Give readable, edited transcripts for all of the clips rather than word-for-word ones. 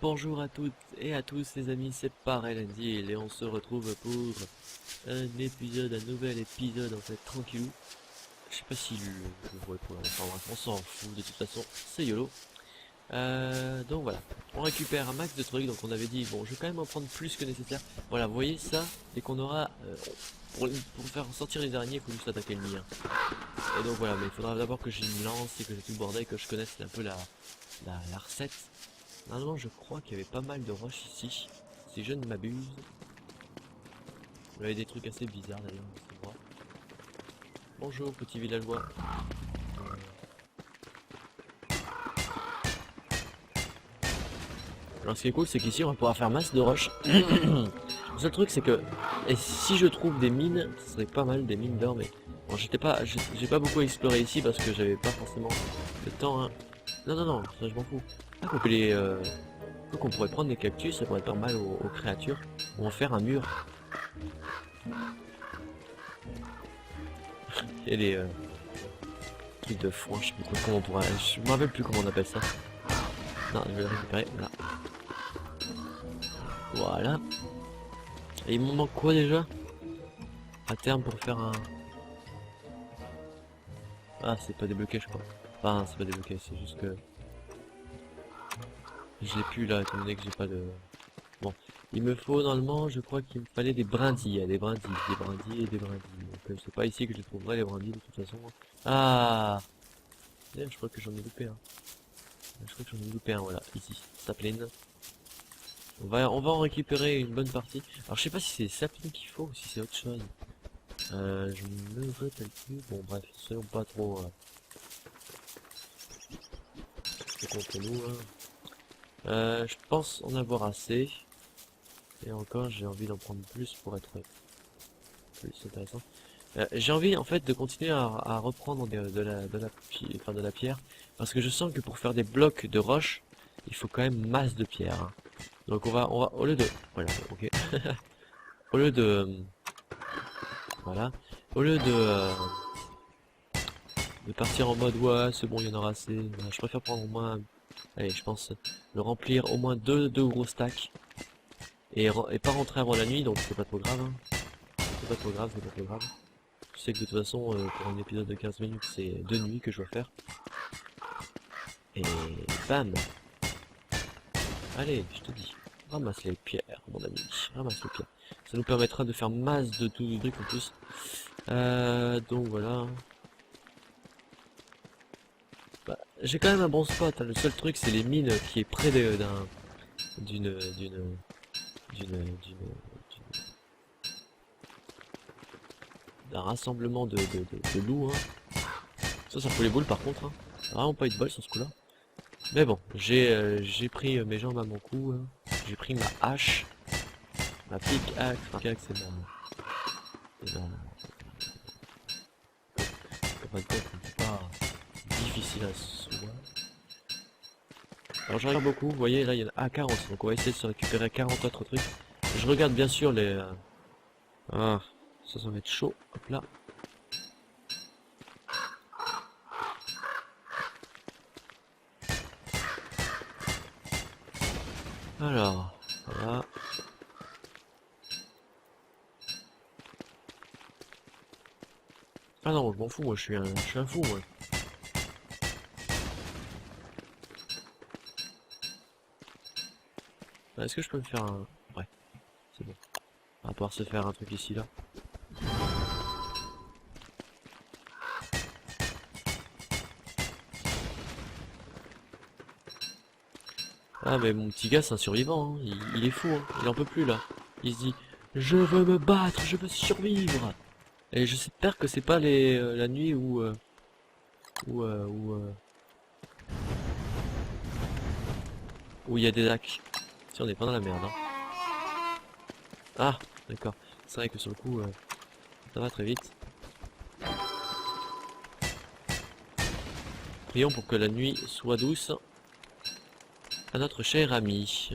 Bonjour à toutes et à tous les amis, c'est Pareil et on se retrouve pour un nouvel épisode en fait tranquillou. Je sais pas si le voit pour l'instant, on s'en fout de toute façon, c'est YOLO. Donc voilà, on récupère un max de trucs, donc on avait dit bon je vais quand même en prendre plus que nécessaire. Voilà, vous voyez ça, dès qu'on aura, pour faire sortir les araignées, il faut juste attaquer le mien. Et donc voilà, mais il faudra d'abord que j'ai une lance et que j'ai tout le bordel, que je connaisse un peu la recette. Normalement, je crois qu'il y avait pas mal de roches ici, si je ne m'abuse. Il y avait des trucs assez bizarres d'ailleurs, c'est moi. Bonjour, petit villageois. Alors, ce qui est cool, c'est qu'ici, on va pouvoir faire masse de roches. Le seul truc, c'est que, et si je trouve des mines, ce serait pas mal, des mines d'or, mais bon, j'ai pas beaucoup exploré ici parce que j'avais pas forcément le temps. Hein. Non, non, non, ça je m'en fous. Ah, qu'on pourrait prendre des cactus, ça pourrait être pas mal aux créatures, ou en faire un mur. Et les trucs de foin, je sais plus comment on pourrait. Je me rappelle plus comment on appelle ça. Non, je vais le récupérer, là. Voilà. Et il me manque quoi déjà? À terme pour faire un... Ah, c'est pas débloqué, je crois. Enfin, c'est pas débloqué, c'est juste que... Je l'ai plus là, étant donné que j'ai pas de... Bon. Il me faut, normalement, je crois qu'il me fallait des brindilles. Des brindilles, des brindilles et des brindilles. Donc, c'est pas ici que je les trouverai, les brindilles, de toute façon. Ah! D'ailleurs, je crois que j'en ai loupé un. Je crois que j'en ai loupé un, voilà. Ici. Sapling. On va en récupérer une bonne partie. Alors, je sais pas si c'est sapling qu'il faut ou si c'est autre chose. Je ne me rappelle plus. Bon, bref, soyons pas trop... contre nous, hein. Je pense en avoir assez. Et encore, j'ai envie d'en prendre plus pour être plus intéressant. J'ai envie en fait de continuer à reprendre de la pierre. Parce que je sens que pour faire des blocs de roche, il faut quand même masse de pierre. Hein. Donc au lieu de... Voilà, ok. Au lieu de... Voilà. Au lieu de partir en mode ouais c'est bon il y en aura assez. Je préfère prendre au moins... Allez, je pense le remplir au moins deux gros stacks. Et pas rentrer avant la nuit, donc c'est pas trop grave. Hein. C'est pas trop grave, c'est pas trop grave. Je sais que de toute façon, pour un épisode de 15 minutes, c'est 2 nuits que je dois faire. Et bam! Allez, je te dis, ramasse les pierres, mon ami, ramasse les pierres. Ça nous permettra de faire masse de tout le truc en plus. Donc voilà. Bah, j'ai quand même un bon spot, hein. Le seul truc, c'est les mines qui est près d'une d'un rassemblement de loups. Hein. Ça fout les boules par contre. Hein. Vraiment pas eu de bol sur ce coup-là. Mais bon, j'ai pris mes jambes à mon cou. Hein. J'ai pris ma hache, ma pickaxe. Enfin, pickaxe c'est en fin de compte, c'est pas difficile à soi. Alors j'en regarde beaucoup. Vous voyez là, il y en a 40. Donc on va essayer de se récupérer 40 autres trucs. Je regarde bien sûr les. Ah, ça va être chaud. Hop là. Alors, voilà. Ah non, je m'en fous, moi, je suis un fou, moi. Est-ce que je peux me faire un... Ouais, c'est bon. On va pouvoir se faire un truc ici, là. Ah, mais mon petit gars, c'est un survivant, hein. Il est fou, hein. Il en peut plus, là. Il se dit, je veux me battre, je veux survivre. Et j'espère que c'est pas la nuit où où il y a des lacs. Si on est pas dans la merde, hein. Ah, d'accord. C'est vrai que sur le coup, ça va très vite. Prions pour que la nuit soit douce à notre cher ami.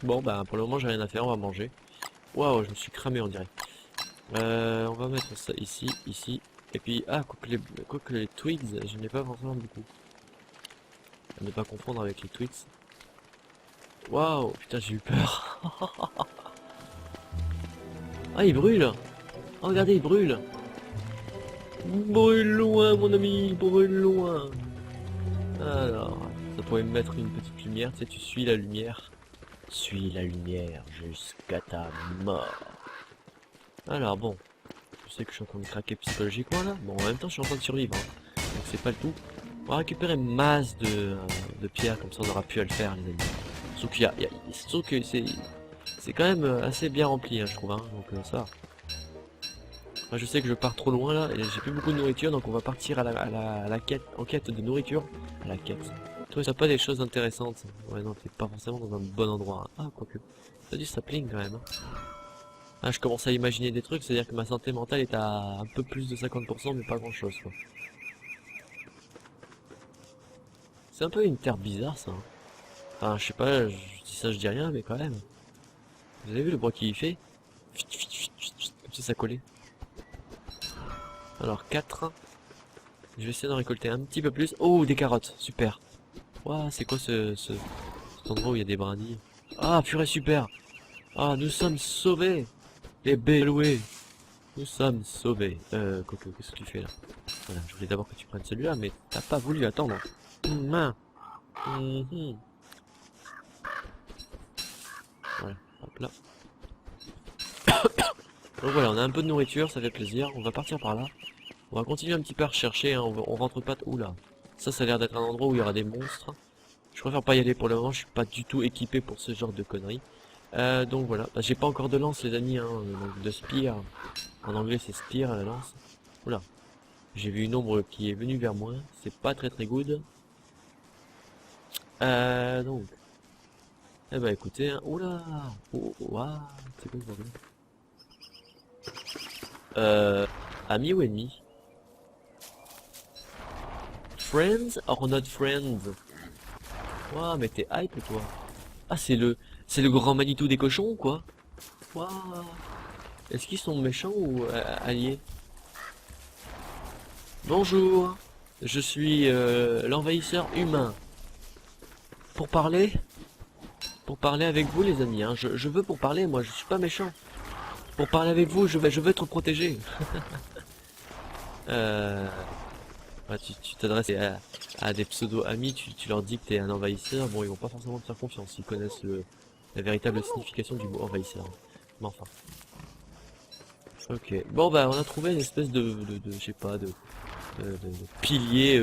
Bon, bah, pour le moment, j'ai rien à faire, on va manger. Waouh, je me suis cramé, on dirait. On va mettre ça ici, ici. Et puis, ah, quoique les twigs, je n'ai pas forcément beaucoup. À ne pas confondre avec les twigs. Waouh, putain, j'ai eu peur. Ah, il brûle. Oh, regardez, il brûle. Brûle loin, mon ami, brûle loin. Alors, ça pourrait me mettre une petite lumière, tu sais, tu suis la lumière. Suis la lumière jusqu'à ta mort. Alors, bon, je sais que je suis en train de craquer psychologiquement là. Bon, en même temps, je suis en train de survivre, hein. Donc c'est pas le tout. On va récupérer masse de pierres, comme ça on aura pu à le faire, les amis. Surtout surtout que c'est quand même assez bien rempli, hein, je trouve, hein. Donc ça. Moi, je sais que je pars trop loin là, et j'ai plus beaucoup de nourriture, donc on va partir à la quête, en quête de nourriture. À la quête. Tu trouves ça pas des choses intéressantes? Ouais, non, t'es pas forcément dans un bon endroit, hein. Ah, quoique. Ça dit sapling quand même, hein. Ah, je commence à imaginer des trucs, c'est-à-dire que ma santé mentale est à un peu plus de 50%, mais pas grand-chose, quoi. C'est un peu une terre bizarre, ça, hein. Enfin, je sais pas, je dis ça, je dis rien, mais quand même. Vous avez vu le bois qu'il fait? Comme si ça collait. Alors, 4. Je vais essayer d'en récolter un petit peu plus. Oh, des carottes, super. Ouah, c'est quoi cet endroit où il y a des brindilles? Ah, purée, super. Ah, nous sommes sauvés. Les Béloués. Nous sommes sauvés. Coco, qu'est-ce que tu fais là? Voilà, je voulais d'abord que tu prennes celui-là, mais t'as pas voulu attendre. Main. Voilà, hop là. Donc voilà, on a un peu de nourriture, ça fait plaisir. On va partir par là. On va continuer un petit peu à rechercher, hein. On rentre pas... Oula. Ça a l'air d'être un endroit où il y aura des monstres. Je préfère pas y aller pour le moment, je suis pas du tout équipé pour ce genre de conneries. Donc voilà, bah, j'ai pas encore de lance les amis, hein, donc de spear. En anglais c'est spear la lance. Oula, j'ai vu une ombre qui est venue vers moi, c'est pas très très good. Donc, eh bah écoutez, hein. Oula, oh, waouh, c'est quoi ce bordel? Ami ou ennemi? Friends or not friends? Waouh, mais t'es hype toi. Ah c'est le grand Manitou des cochons quoi. Waouh. Est-ce qu'ils sont méchants ou alliés? Bonjour, je suis l'envahisseur humain. Pour parler? Pour parler avec vous les amis, hein. Je veux pour parler, moi je suis pas méchant. Pour parler avec vous, je veux être protégé. Ouais, tu t'adresses à des pseudo-amis, tu leur dis que t'es un envahisseur, bon ils vont pas forcément te faire confiance, ils connaissent la véritable signification du mot envahisseur. Mais enfin. Ok, bon bah on a trouvé une espèce je sais pas, de pilier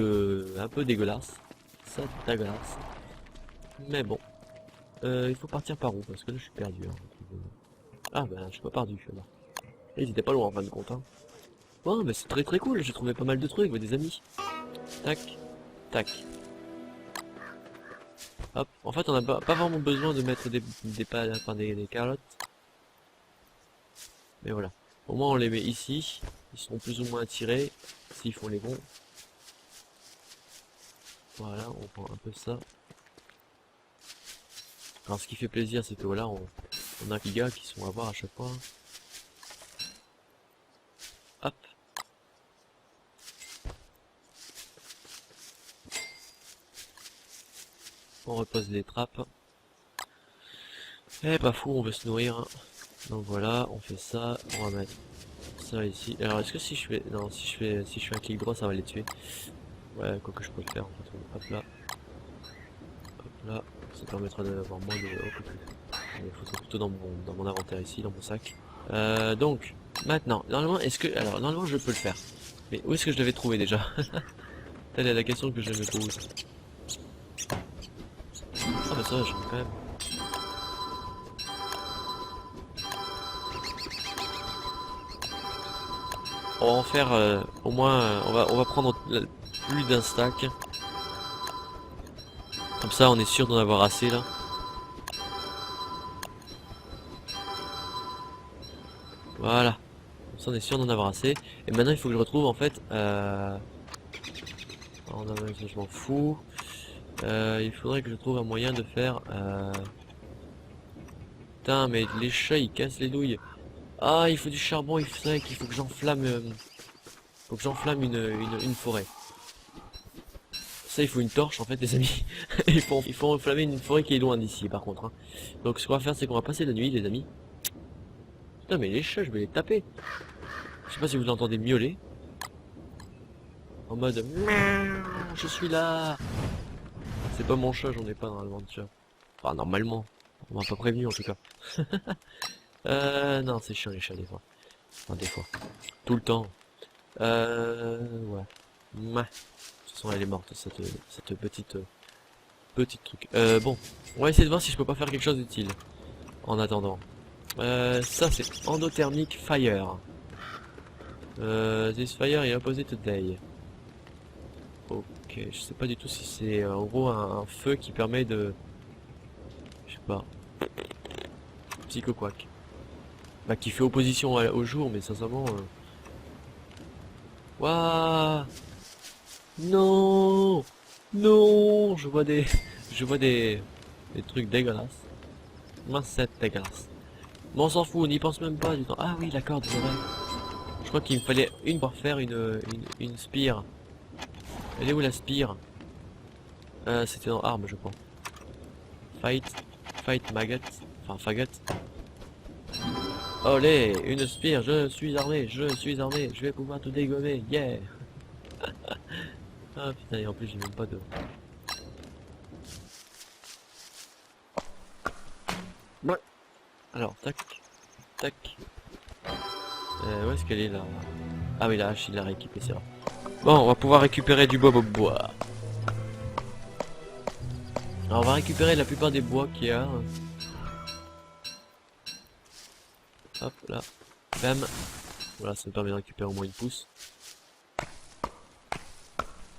un peu dégueulasse. Ça dégueulasse. Mais bon. Il faut partir par où? Parce que là je suis perdu, hein. Ah ben je suis pas perdu alors. Ils étaient pas loin en fin de compte, hein. Bon mais c'est très très cool, j'ai trouvé pas mal de trucs, des amis. Tac, tac. Hop, en fait on n'a pas vraiment besoin de mettre des carottes. Mais voilà. Au moins on les met ici. Ils seront plus ou moins attirés s'ils font les bons. Voilà, on prend un peu ça. Alors ce qui fait plaisir c'est que voilà, on a des gars qui sont à voir à chaque fois. Hop. On repose les trappes. Eh pas fou, on veut se nourrir, hein. Donc voilà, on fait ça, on va mettre ça ici. Alors est-ce que si je fais. Non, si je fais un clic droit ça va les tuer. Ouais, quoi que je peux le faire en fait. Hop là. Hop là. Ça permettra d'avoir moins de. Oh, il faut plutôt dans mon inventaire ici, dans mon sac. Donc, maintenant, normalement, alors, normalement, je peux le faire. Mais où est-ce que je l'avais trouvé déjà? Telle est la question que je me pose. Ah bah ça, j'ai quand même. On va en faire au moins, on va prendre plus d'un stack. Comme ça, on est sûr d'en avoir assez là. Voilà. Comme ça, on est sûr d'en avoir assez. Et maintenant, il faut que je retrouve en fait. Je m'en fous. Il faudrait que je trouve un moyen de faire. Putain, mais les chats ils cassent les douilles. Ah, il faut du charbon, il faudrait qu'il faut que j'enflamme. Faut que j'enflamme une forêt. ça il faut une torche en fait les amis. Il faut enflammer une forêt qui est loin d'ici par contre hein. Donc ce qu'on va faire c'est qu'on va passer la nuit les amis. Putain mais les chats je vais les taper. Je sais pas si vous l'entendez miauler. En mode miaou, je suis là. C'est pas mon chat, j'en ai pas normalement de chat. Enfin normalement. On m'a pas prévenu en tout cas. Non c'est chiant les chats des fois. Enfin des fois. Tout le temps. Ouais. Mouah. De toute façon elle est morte cette petite truc. Bon. On va essayer de voir si je peux pas faire quelque chose d'utile. En attendant. Ça c'est endothermic fire. This fire est opposé today. Ok, je sais pas du tout si c'est en gros un feu qui permet de... Je sais pas. Psychoquack. Bah qui fait opposition au jour, mais sincèrement... Waouh. Non. Non. Je vois des... Je vois des trucs dégueulasses. Mince, c'est dégueulasse. Bon on s'en fout, on n'y pense même pas du temps. Ah oui la corde, c'est vrai. Je crois qu'il me fallait une pour faire une spire. Elle est où la spire? C'était dans arme je crois. Fight maggot. Enfin fagot. Olé, une spire, je suis armé, je vais pouvoir tout dégommer, yeah. Ah putain et en plus j'ai même pas de... Ouais. Alors tac. Tac. Où est-ce qu'elle est là? Ah oui la hache il l'a rééquipé c'est vrai. Bon on va pouvoir récupérer du bois bois. Alors on va récupérer la plupart des bois qu'il y a. Hop là. Bam. Voilà ça me permet de récupérer au moins une pousse.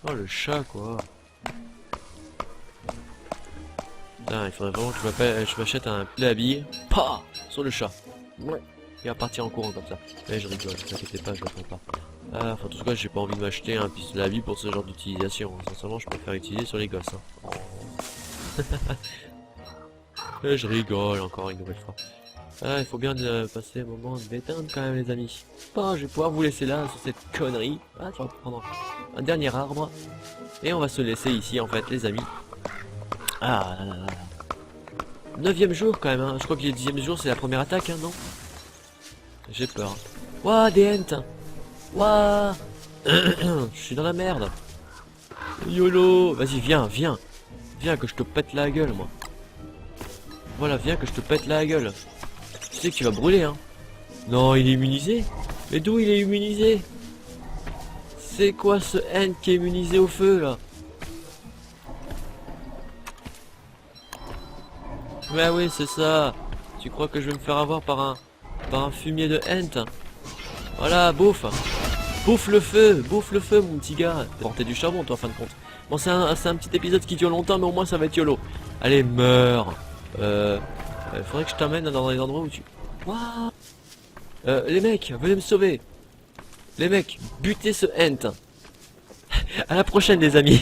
Oh le chat quoi. Putain il faudrait vraiment que je m'achète un pistolet à billes. Pah sur le chat. Ouais. Il va partir en courant comme ça. Mais je rigole, ne t'inquiétez pas, je le prends pas. Enfin, en tout cas, j'ai pas envie de m'acheter un pistolet à billes pour ce genre d'utilisation. Sincèrement, je préfère utiliser sur les gosses. Hein. Et je rigole encore une nouvelle fois. Il faut bien passer un moment de détente quand même, les amis. Bon, je vais pouvoir vous laisser là sur cette connerie. Ah, tu vas prendre un dernier arbre. Et on va se laisser ici, en fait, les amis. Ah là là là. 9e jour quand même, hein. Je crois que le 10e jour, c'est la première attaque, hein, non? J'ai peur. Ouah, des ents. Ouah. Je suis dans la merde. YOLO. Vas-y, viens, viens. Viens que je te pète la gueule, moi. Voilà, viens que je te pète la gueule. Tu sais que tu vas brûler, hein. Non, il est immunisé. Mais d'où il est immunisé? C'est quoi ce ent qui est immunisé au feu, là? Ouais, oui, c'est ça. Tu crois que je vais me faire avoir par un fumier de ent? Voilà, bouffe. Bouffe le feu, mon petit gars. Porter du charbon, toi, en fin de compte. Bon, c'est un petit épisode qui dure longtemps, mais au moins ça va être YOLO. Allez, meurs. Faudrait que je t'amène dans les endroits où tu... Waouh. Les mecs, venez me sauver. Les mecs, butez ce ent. À la prochaine, les amis.